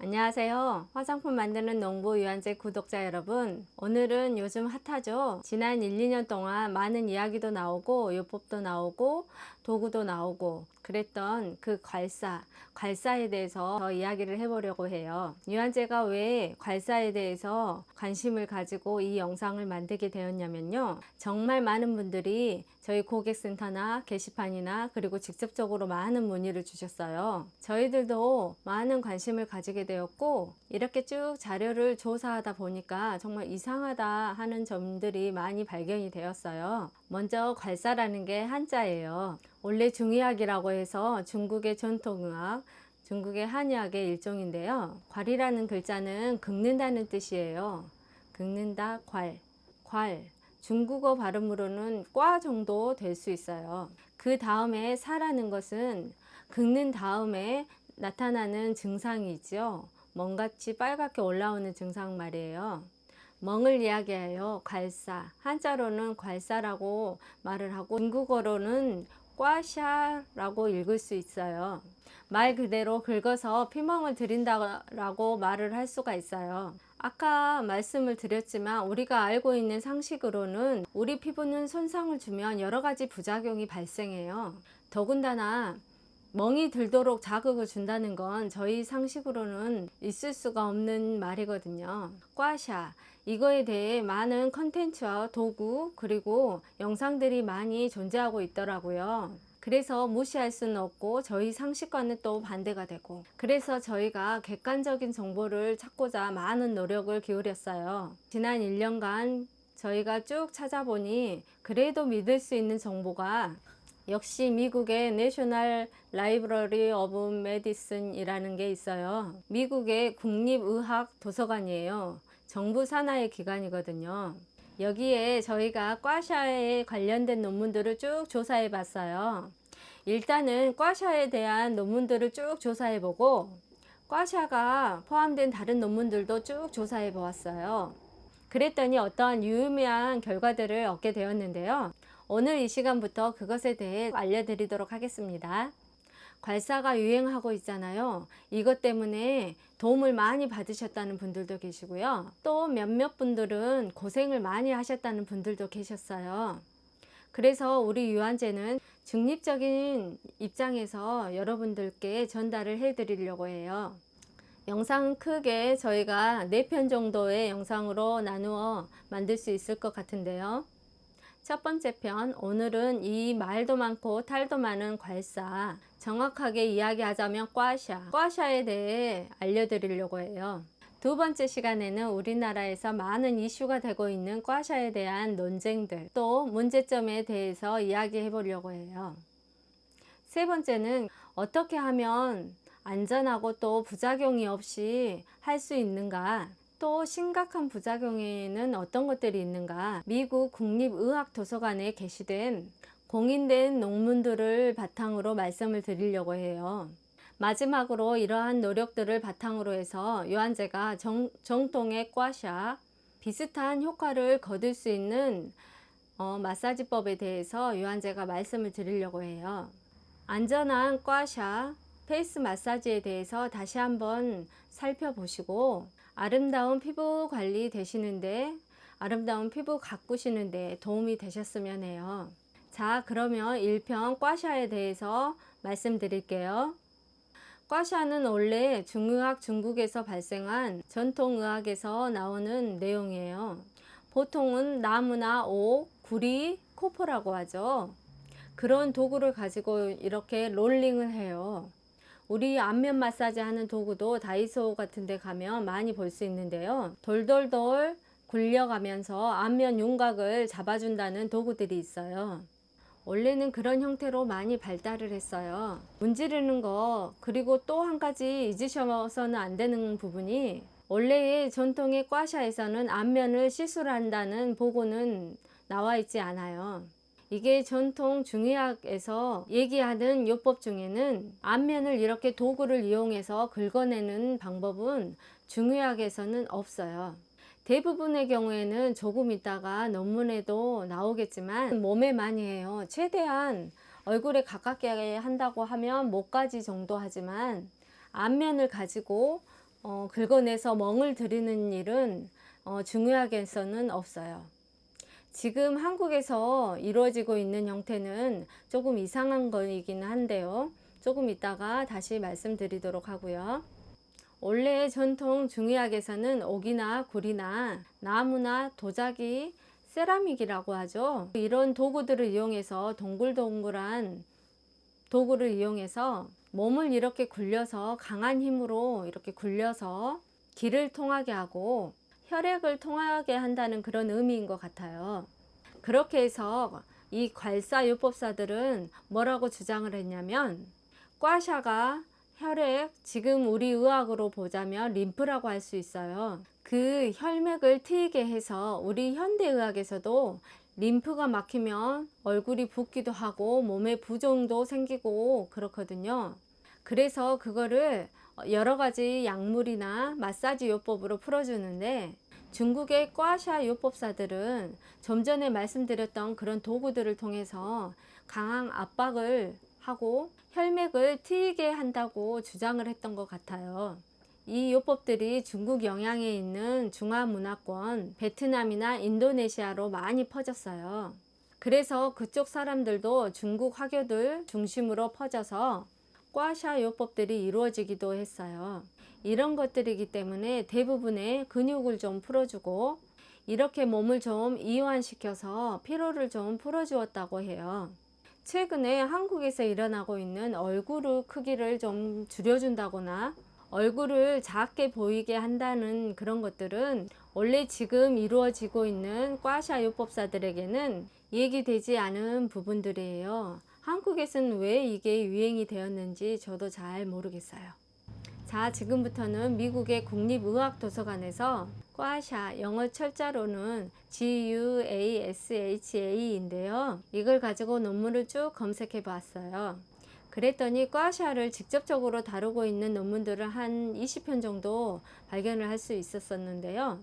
안녕하세요. 화장품 만드는 농부 유한재 구독자 여러분, 오늘은 요즘 핫하죠. 지난 1, 2년 동안 많은 이야기도 나오고 요법도 나오고 도구도 나오고 그랬던 그 괄사에 대해서 더 이야기를 해보려고 해요. 유한재가 왜 괄사에 대해서 관심을 가지고 이 영상을 만들게 되었냐면요, 정말 많은 분들이 저희 고객센터나 게시판이나 그리고 직접적으로 많은 문의를 주셨어요. 저희들도 많은 관심을 가지게 되었고, 이렇게 쭉 자료를 조사하다 보니까 정말 이상하다 하는 점들이 많이 발견이 되었어요. 먼저 괄사라는 게 한자예요. 원래 중의학이라고 해서 중국의 전통의학, 중국의 한의학의 일종인데요. 괄이라는 글자는 긁는다는 뜻이에요. 긁는다, 괄. 중국어 발음으로는 과 정도 될 수 있어요. 그 다음에 사라는 것은 긁는 다음에 나타나는 증상이 있죠. 멍같이 빨갛게 올라오는 증상 말이에요. 멍을 이야기하여 괄사, 한자로는 괄사라고 말을 하고 중국어로는 꽈샤라고 읽을 수 있어요. 말 그대로 긁어서 피멍을 들인다라고 말을 할 수가 있어요. 아까 말씀을 드렸지만 우리가 알고 있는 상식으로는 우리 피부는 손상을 주면 여러 가지 부작용이 발생해요. 더군다나 멍이 들도록 자극을 준다는 건 저희 상식으로는 있을 수가 없는 말이거든요. 꽈샤, 이거에 대해 많은 컨텐츠와 도구 그리고 영상들이 많이 존재하고 있더라고요. 그래서 무시할 수는 없고 저희 상식과는 또 반대가 되고, 그래서 저희가 객관적인 정보를 찾고자 많은 노력을 기울였어요. 지난 1년간 저희가 쭉 찾아보니 그래도 믿을 수 있는 정보가 역시 미국의 내셔널 라이브러리 오브 메디슨이라는 게 있어요. 미국의 국립의학 도서관이에요. 정부 산하의 기관이거든요. 여기에 저희가 꽈샤에 관련된 논문들을 쭉 조사해 봤어요. 일단은 꽈샤에 대한 논문들을 쭉 조사해 보고 꽈샤가 포함된 다른 논문들도 쭉 조사해 보았어요. 그랬더니 어떠한 유의미한 결과들을 얻게 되었는데요. 오늘 이 시간부터 그것에 대해 알려드리도록 하겠습니다. 괄사가 유행하고 있잖아요. 이것 때문에 도움을 많이 받으셨다는 분들도 계시고요. 또 몇몇 분들은 고생을 많이 하셨다는 분들도 계셨어요. 그래서 우리 유한재는 중립적인 입장에서 여러분들께 전달을 해 드리려고 해요. 영상은 크게 저희가 4편 정도의 영상으로 나누어 만들 수 있을 것 같은데요. 첫 번째 편, 오늘은 이 말도 많고 탈도 많은 괄사, 정확하게 이야기하자면 꽈샤에 대해 알려드리려고 해요. 두 번째 시간에는 우리나라에서 많은 이슈가 되고 있는 꽈샤에 대한 논쟁들, 또 문제점에 대해서 이야기해 보려고 해요. 세 번째는 어떻게 하면 안전하고 또 부작용이 없이 할 수 있는가, 또 심각한 부작용에는 어떤 것들이 있는가, 미국 국립의학도서관에 게시된 공인된 논문들을 바탕으로 말씀을 드리려고 해요. 마지막으로 이러한 노력들을 바탕으로 해서 유한재가 정통의 꽈샤, 비슷한 효과를 거둘 수 있는 마사지법에 대해서 유한재가 말씀을 드리려고 해요. 안전한 꽈샤, 페이스 마사지에 대해서 다시 한번 살펴보시고 아름다운 피부 관리 되시는데, 아름다운 피부 가꾸시는데 도움이 되셨으면 해요. 자, 그러면 1편 꽈샤에 대해서 말씀드릴게요. 꽈샤는 원래 중의학 중국에서 발생한 전통의학에서 나오는 내용이에요. 보통은 나무나 옥, 구리, 코포라고 하죠. 그런 도구를 가지고 이렇게 롤링을 해요. 우리 안면 마사지 하는 도구도 다이소 같은 데 가면 많이 볼 수 있는데요. 돌돌돌 굴려가면서 안면 윤곽을 잡아준다는 도구들이 있어요. 원래는 그런 형태로 많이 발달을 했어요. 문지르는 거, 그리고 또 한 가지 잊으셔서는 안 되는 부분이, 원래의 전통의 꽈샤에서는 안면을 시술한다는 보고는 나와 있지 않아요. 이게 전통 중의학에서 얘기하는 요법 중에는 안면을 이렇게 도구를 이용해서 긁어내는 방법은 중의학에서는 없어요. 대부분의 경우에는 조금 있다가 논문에도 나오겠지만 몸에 많이 해요. 최대한 얼굴에 가깝게 한다고 하면 목까지 정도 하지만 안면을 가지고 긁어내서 멍을 들이는 일은 중요하게서는 없어요. 지금 한국에서 이루어지고 있는 형태는 조금 이상한 거이긴 한데요. 조금 이따가 다시 말씀드리도록 하고요. 원래 전통 중의학에서는 옥이나 굴이나 나무나 도자기, 세라믹이라고 하죠. 이런 도구들을 이용해서 동글동글한 도구를 이용해서 몸을 이렇게 굴려서 강한 힘으로 이렇게 굴려서 기를 통하게 하고 혈액을 통하게 한다는 그런 의미인 것 같아요. 그렇게 해서 이 괄사요법사들은 뭐라고 주장을 했냐면, 꽈샤가 혈액, 지금 우리 의학으로 보자면 림프라고 할 수 있어요. 그 혈맥을 트이게 해서 우리 현대의학에서도 림프가 막히면 얼굴이 붓기도 하고 몸에 부종도 생기고 그렇거든요. 그래서 그거를 여러 가지 약물이나 마사지 요법으로 풀어주는데, 중국의 꽈샤 요법사들은 좀 전에 말씀드렸던 그런 도구들을 통해서 강한 압박을 하고 혈맥을 트이게 한다고 주장을 했던 것 같아요. 이 요법들이 중국 영향에 있는 중화문화권, 베트남이나 인도네시아로 많이 퍼졌어요. 그래서 그쪽 사람들도 중국 화교들 중심으로 퍼져서 꽈샤 요법들이 이루어지기도 했어요. 이런 것들이기 때문에 대부분의 근육을 좀 풀어주고 이렇게 몸을 좀 이완시켜서 피로를 좀 풀어주었다고 해요. 최근에 한국에서 일어나고 있는 얼굴 크기를 좀 줄여준다거나 얼굴을 작게 보이게 한다는 그런 것들은 원래 지금 이루어지고 있는 꽈샤 요법사들에게는 얘기되지 않은 부분들이에요. 한국에서는 왜 이게 유행이 되었는지 저도 잘 모르겠어요. 자, 지금부터는 미국의 국립의학도서관에서 꽈샤, 영어 철자로는 GUASHA인데요. 이걸 가지고 논문을 쭉 검색해 봤어요. 그랬더니 꽈샤를 직접적으로 다루고 있는 논문들을 한 20편 정도 발견을 할 수 있었는데요.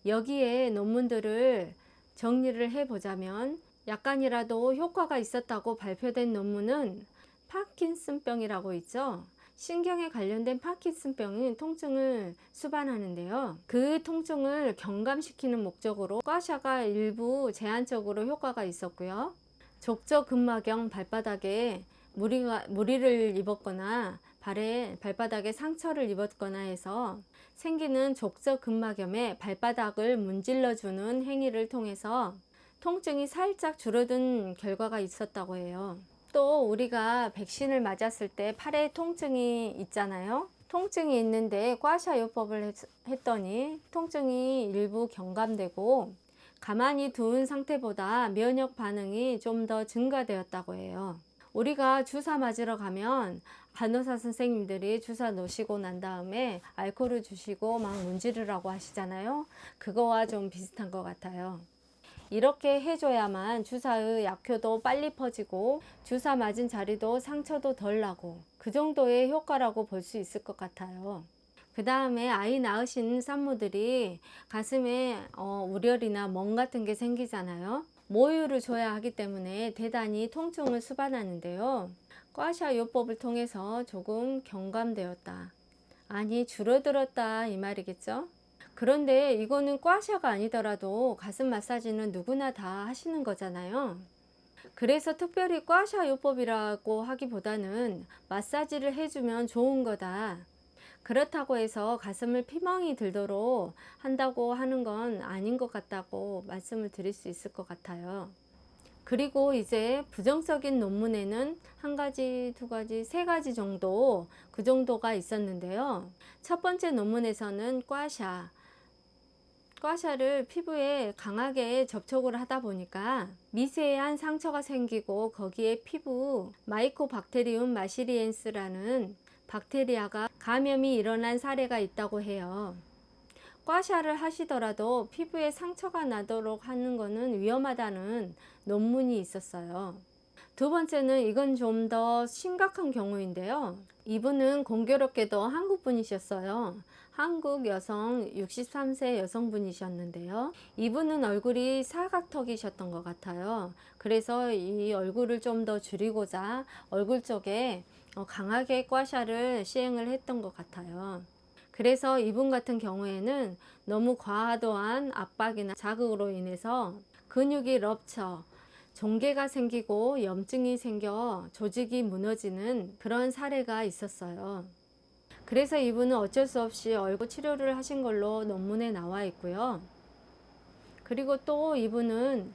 여기에 논문들을 정리를 해 보자면 약간이라도 효과가 있었다고 발표된 논문은 파킨슨병이라고 있죠. 신경에 관련된 파킨슨병은 통증을 수반하는데요. 그 통증을 경감시키는 목적으로 꽈샤가 일부 제한적으로 효과가 있었고요. 족저근막염, 발바닥에 무리를 입었거나 발바닥에 상처를 입었거나 해서 생기는 족저근막염에 발바닥을 문질러주는 행위를 통해서 통증이 살짝 줄어든 결과가 있었다고 해요. 또 우리가 백신을 맞았을 때 팔에 통증이 있잖아요. 통증이 있는데 꽈샤 요법을 했더니 통증이 일부 경감되고 가만히 두은 상태보다 면역 반응이 좀 더 증가되었다고 해요. 우리가 주사 맞으러 가면 간호사 선생님들이 주사 놓으시고 난 다음에 알코올을 주시고 막 문지르라고 하시잖아요. 그거와 좀 비슷한 것 같아요. 이렇게 해줘야만 주사의 약효도 빨리 퍼지고 주사 맞은 자리도 상처도 덜 나고 그 정도의 효과라고 볼 수 있을 것 같아요. 그 다음에 아이 낳으신 산모들이 가슴에 우열이나 멍 같은 게 생기잖아요. 모유를 줘야 하기 때문에 대단히 통증을 수반하는데요. 꽈샤 요법을 통해서 조금 경감되었다, 아니 줄어들었다 이 말이겠죠. 그런데 이거는 꽈샤가 아니더라도 가슴 마사지는 누구나 다 하시는 거잖아요. 그래서 특별히 꽈샤 요법이라고 하기보다는 마사지를 해주면 좋은 거다, 그렇다고 해서 가슴을 피멍이 들도록 한다고 하는 건 아닌 것 같다고 말씀을 드릴 수 있을 것 같아요. 그리고 이제 부정적인 논문에는 한 가지, 두 가지, 세 가지 정도 그 정도가 있었는데요. 첫 번째 논문에서는 꽈샤를 피부에 강하게 접촉을 하다 보니까 미세한 상처가 생기고 거기에 피부 마이코박테리움 마시리엔스라는 박테리아가 감염이 일어난 사례가 있다고 해요. 꽈샤를 하시더라도 피부에 상처가 나도록 하는 것은 위험하다는 논문이 있었어요. 두 번째는 이건 좀 더 심각한 경우인데요. 이분은 공교롭게도 한국 분이셨어요. 한국 여성 63세 여성분이셨는데요. 이분은 얼굴이 사각턱이셨던 것 같아요. 그래서 이 얼굴을 좀 더 줄이고자 얼굴 쪽에 강하게 꽈샤를 시행을 했던 것 같아요. 그래서 이분 같은 경우에는 너무 과도한 압박이나 자극으로 인해서 근육이 럽쳐 종괴가 생기고 염증이 생겨 조직이 무너지는 그런 사례가 있었어요. 그래서 이분은 어쩔 수 없이 얼굴 치료를 하신 걸로 논문에 나와 있고요. 그리고 또 이분은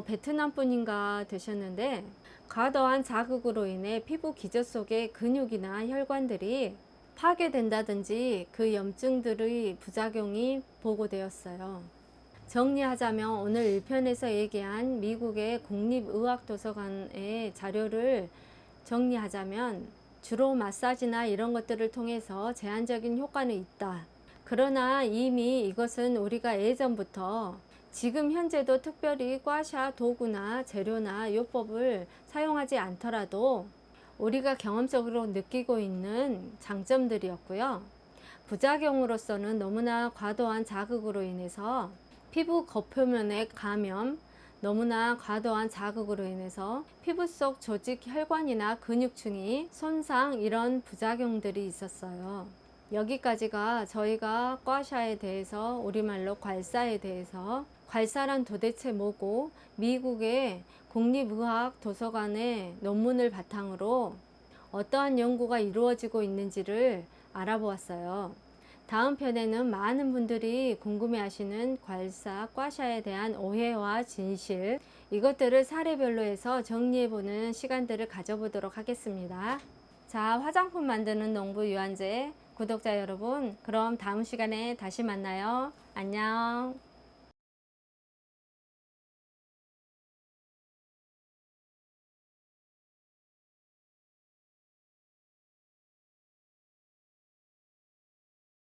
베트남 분인가 되셨는데 과도한 자극으로 인해 피부 기저 속의 근육이나 혈관들이 파괴된다든지 그 염증들의 부작용이 보고되었어요. 정리하자면 오늘 1편에서 얘기한 미국의 국립의학도서관의 자료를 정리하자면 주로 마사지나 이런 것들을 통해서 제한적인 효과는 있다. 그러나 이미 이것은 우리가 예전부터 지금 현재도 특별히 과샤 도구나 재료나 요법을 사용하지 않더라도 우리가 경험적으로 느끼고 있는 장점들이었고요. 부작용으로서는 너무나 과도한 자극으로 인해서 피부 겉표면의 감염, 너무나 과도한 자극으로 인해서 피부 속 조직 혈관이나 근육층이 손상, 이런 부작용들이 있었어요. 여기까지가 저희가 과샤에 대해서, 우리말로 괄사에 대해서, 괄사란 도대체 뭐고 미국의 국립의학 도서관의 논문을 바탕으로 어떠한 연구가 이루어지고 있는지를 알아보았어요. 다음 편에는 많은 분들이 궁금해하시는 괄사, 과샤에 대한 오해와 진실, 이것들을 사례별로 해서 정리해보는 시간들을 가져보도록 하겠습니다. 자, 화장품 만드는 농부 유한재 구독자 여러분, 그럼 다음 시간에 다시 만나요. 안녕.